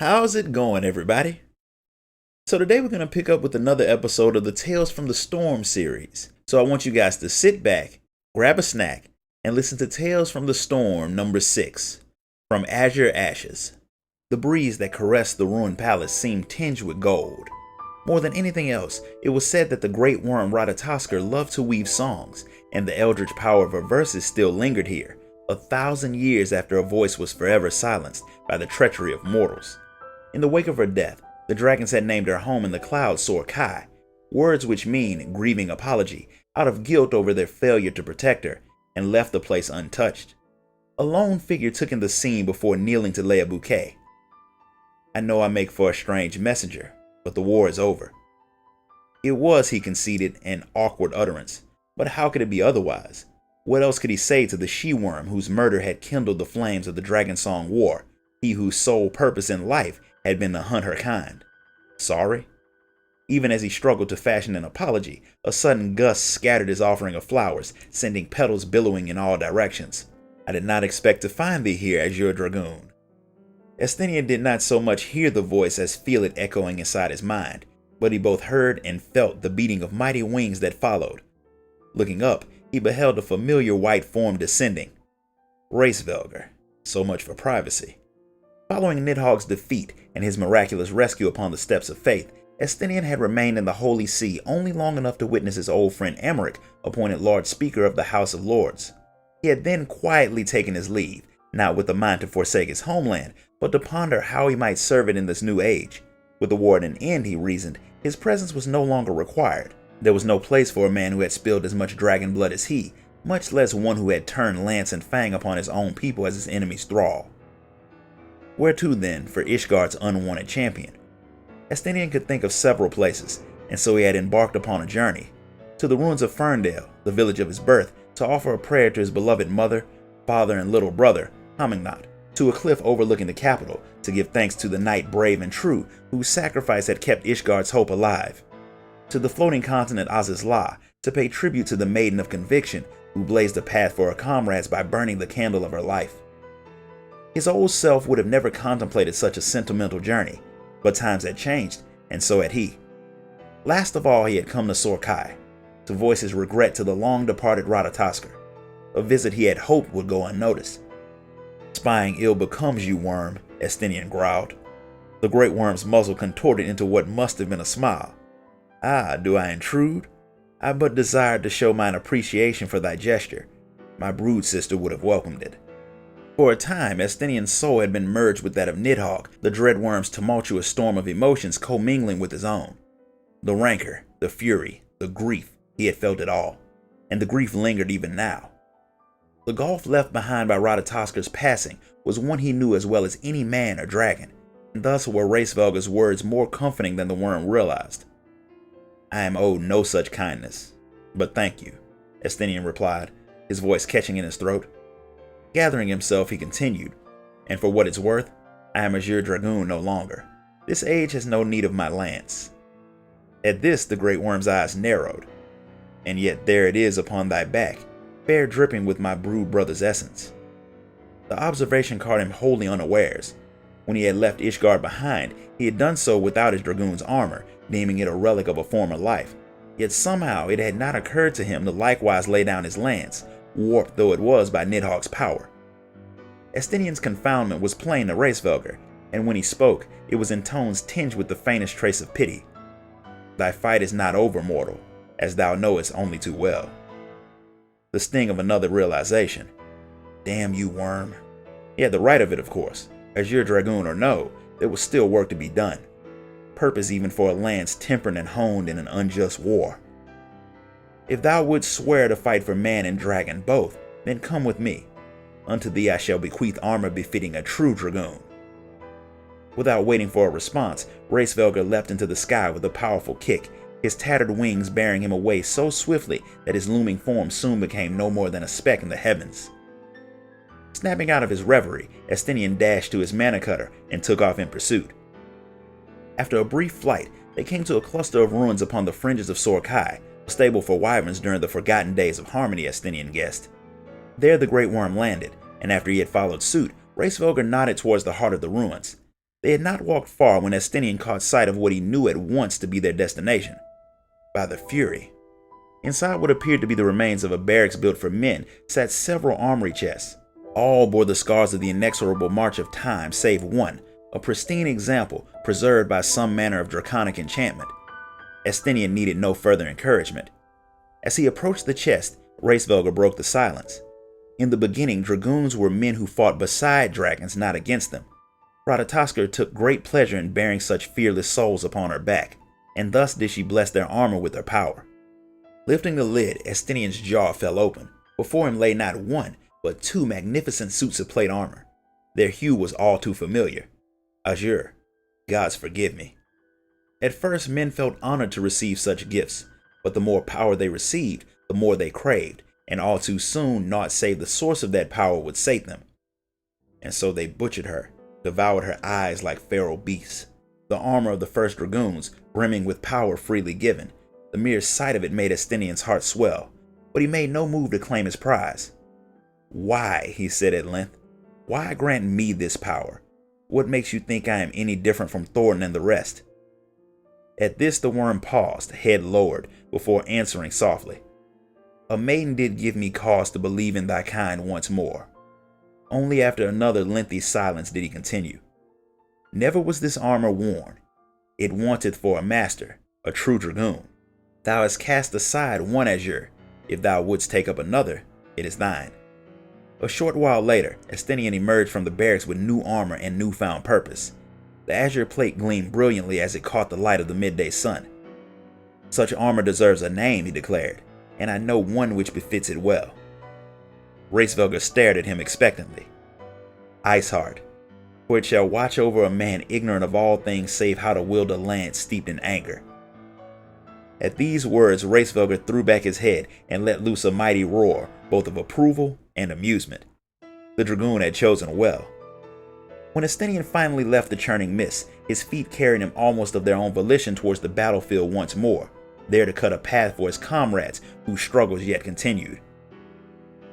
How's it going, everybody? So today we're going to pick up with another episode of the Tales from the Storm series. So I want you guys to sit back, grab a snack, and listen to Tales from the Storm number 6, From Azure Ashes. The breeze that caressed the ruined palace seemed tinged with gold. More than anything else, it was said that the great worm Ratatoskr loved to weave songs, and the eldritch power of her verses still lingered here, 1,000 years after her voice was forever silenced by the treachery of mortals. In the wake of her death, the dragons had named her home in the clouds Sor-Kai, words which mean grieving apology, out of guilt over their failure to protect her, and left the place untouched. A lone figure took in the scene before kneeling to lay a bouquet. "I know I make for a strange messenger, but the war is over." It was, he conceded, an awkward utterance, but how could it be otherwise? What else could he say to the she-worm whose murder had kindled the flames of the Dragon Song War, he whose sole purpose in life had been to hunt her kind? Sorry? Even as he struggled to fashion an apology, a sudden gust scattered his offering of flowers, sending petals billowing in all directions. "I did not expect to find thee here, Azure Dragoon." Estinian did not so much hear the voice as feel it echoing inside his mind, but he both heard and felt the beating of mighty wings that followed. Looking up, he beheld a familiar white form descending. Racevelger. So much for privacy. Following Nidhogg's defeat and his miraculous rescue upon the steps of faith, Estinian had remained in the Holy See only long enough to witness his old friend Emmerich appointed Lord Speaker of the House of Lords. He had then quietly taken his leave, not with the mind to forsake his homeland, but to ponder how he might serve it in this new age. With the war at an end, he reasoned, his presence was no longer required. There was no place for a man who had spilled as much dragon blood as he, much less one who had turned lance and fang upon his own people as his enemy's thrall. Where to, then, for Ishgard's unwanted champion? Estinian could think of several places, and so he had embarked upon a journey. To the ruins of Ferndale, the village of his birth, to offer a prayer to his beloved mother, father, and little brother, Hamingnat. To a cliff overlooking the capital, to give thanks to the knight brave and true, whose sacrifice had kept Ishgard's hope alive. To the floating continent Azizla, to pay tribute to the maiden of conviction, who blazed a path for her comrades by burning the candle of her life. His old self would have never contemplated such a sentimental journey, but times had changed, and so had he. Last of all, he had come to Sor-Kai, to voice his regret to the long-departed Ratatoskr, a visit he had hoped would go unnoticed. "Spying ill becomes you, worm," Estinian growled. The great worm's muzzle contorted into what must have been a smile. "Ah, do I intrude? I but desired to show mine appreciation for thy gesture. My brood sister would have welcomed it." For a time, Estinian's soul had been merged with that of Nidhogg, the dread worm's tumultuous storm of emotions commingling with his own. The rancor, the fury, the grief, he had felt it all, and the grief lingered even now. The gulf left behind by Ratatoskr's passing was one he knew as well as any man or dragon, and thus were Racevelger's words more comforting than the worm realized. "I am owed no such kindness, but thank you," Estinian replied, his voice catching in his throat. Gathering himself, he continued, "And for what it's worth, I am Azure Dragoon no longer. This age has no need of my lance." At this, the great worm's eyes narrowed. "And yet there it is upon thy back, fair dripping with my brood brother's essence." The observation caught him wholly unawares. When he had left Ishgard behind, he had done so without his dragoon's armor, deeming it a relic of a former life. Yet somehow it had not occurred to him to likewise lay down his lance, warped though it was by Nidhogg's power. Estinian's confoundment was plain to Racevelger, and when he spoke, it was in tones tinged with the faintest trace of pity. "Thy fight is not over, mortal, as thou knowest only too well." The sting of another realization. Damn you, worm. He had the right of it, of course. Azure Dragoon or no, there was still work to be done. Purpose even for a lance tempered and honed in an unjust war. "If thou wouldst swear to fight for man and dragon both, then come with me. Unto thee I shall bequeath armor befitting a true dragoon." Without waiting for a response, Racevelger leapt into the sky with a powerful kick, his tattered wings bearing him away so swiftly that his looming form soon became no more than a speck in the heavens. Snapping out of his reverie, Estinian dashed to his mana cutter and took off in pursuit. After a brief flight, they came to a cluster of ruins upon the fringes of Sor-Kai, a stable for wyverns during the forgotten days of harmony, Estinian guessed. There the great worm landed, and after he had followed suit, Racevelger nodded towards the heart of the ruins. They had not walked far when Estinian caught sight of what he knew at once to be their destination. By the Fury. Inside what appeared to be the remains of a barracks built for men sat several armory chests. All bore the scars of the inexorable march of time, save one, a pristine example preserved by some manner of draconic enchantment. Estinian needed no further encouragement. As he approached the chest, Racevelger broke the silence. In the beginning, dragoons were men who fought beside dragons, not against them. Ratatoskr took great pleasure in bearing such fearless souls upon her back, and thus did she bless their armor with her power. Lifting the lid, Estinian's jaw fell open. Before him lay not one, but two magnificent suits of plate armor. Their hue was all too familiar. Azure, gods forgive me. At first, men felt honored to receive such gifts, but the more power they received, the more they craved, and all too soon naught save the source of that power would sate them. And so they butchered her, devoured her eyes like feral beasts. The armor of the first dragoons, brimming with power freely given, the mere sight of it made Estinian's heart swell, but he made no move to claim his prize. Why, he said at length, why grant me this power? What makes you think I am any different from Thornton and the rest? At this the worm paused, head lowered, before answering softly. A maiden did give me cause to believe in thy kind once more. Only after another lengthy silence did he continue. Never was this armor worn. It wanteth for a master, a true dragoon. Thou hast cast aside one azure. If thou wouldst take up another, it is thine. A short while later, Estinian emerged from the barracks with new armor and newfound purpose. The azure plate gleamed brilliantly as it caught the light of the midday sun. Such armor deserves a name, he declared, and I know one which befits it well. Racevelger stared at him expectantly. Iceheart, for it shall watch over a man ignorant of all things save how to wield a lance steeped in anger. At these words, Racevelger threw back his head and let loose a mighty roar, both of approval and amusement. The dragoon had chosen well. When Estinian finally left the churning mist, his feet carried him almost of their own volition towards the battlefield once more, there to cut a path for his comrades whose struggles yet continued.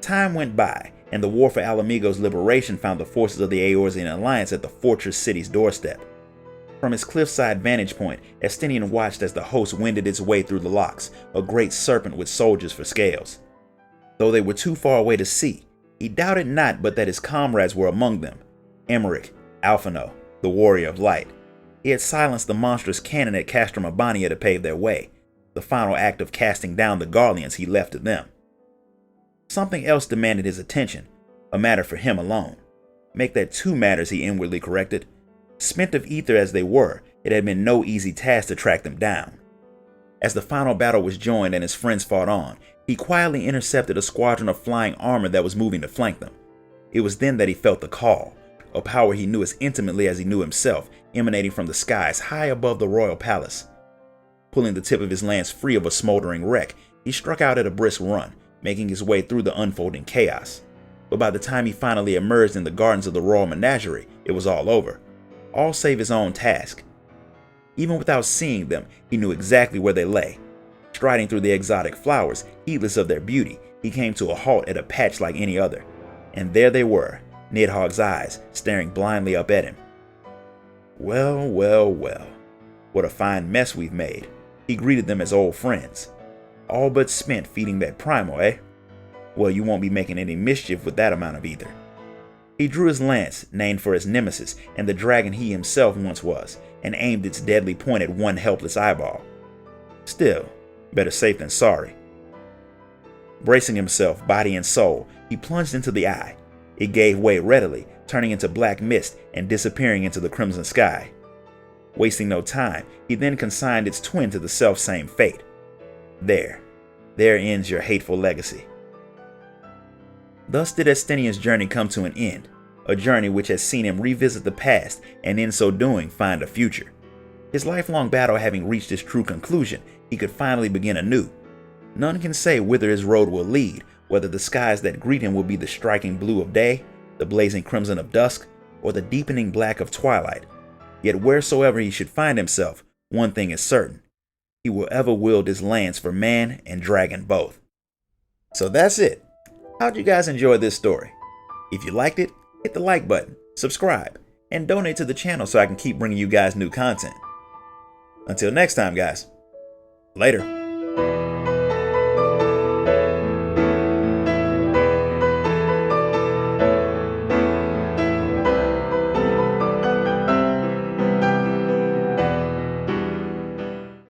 Time went by, and the war for Alamigo's liberation found the forces of the Eorzean Alliance at the fortress city's doorstep. From his cliffside vantage point, Estinian watched as the host wended its way through the locks, a great serpent with soldiers for scales. Though they were too far away to see, he doubted not but that his comrades were among them. Emmerich, Alphino, the warrior of light. He had silenced the monstrous cannon at Castrum Abania to pave their way, the final act of casting down the Garleans he left to them. Something else demanded his attention, a matter for him alone. Make that two matters, he inwardly corrected. Spent of ether as they were, it had been no easy task to track them down. As the final battle was joined and his friends fought on, he quietly intercepted a squadron of flying armor that was moving to flank them. It was then that he felt the call, a power he knew as intimately as he knew himself, emanating from the skies high above the royal palace. Pulling the tip of his lance free of a smoldering wreck, he struck out at a brisk run, making his way through the unfolding chaos. But by the time he finally emerged in the gardens of the royal menagerie, it was all over. All save his own task. Even without seeing them, he knew exactly where they lay. Striding through the exotic flowers, heedless of their beauty, he came to a halt at a patch like any other. And there they were, Nidhogg's eyes staring blindly up at him. Well, well, well. What a fine mess we've made. He greeted them as old friends. All but spent feeding that primal, eh? Well, you won't be making any mischief with that amount of ether. He drew his lance, named for his nemesis and the dragon he himself once was, and aimed its deadly point at one helpless eyeball. Still, better safe than sorry. Bracing himself, body and soul, he plunged into the eye. It gave way readily, turning into black mist and disappearing into the crimson sky. Wasting no time, he then consigned its twin to the selfsame fate. There ends your hateful legacy. Thus did Estinian's journey come to an end, a journey which has seen him revisit the past and in so doing find a future. His lifelong battle having reached its true conclusion, he could finally begin anew. None can say whither his road will lead, whether the skies that greet him will be the striking blue of day, the blazing crimson of dusk, or the deepening black of twilight. Yet wheresoever he should find himself, one thing is certain. He will ever wield his lance for man and dragon both. So that's it. How'd you guys enjoy this story? If you liked it, hit the like button, subscribe, and donate to the channel so I can keep bringing you guys new content. Until next time, guys. Later.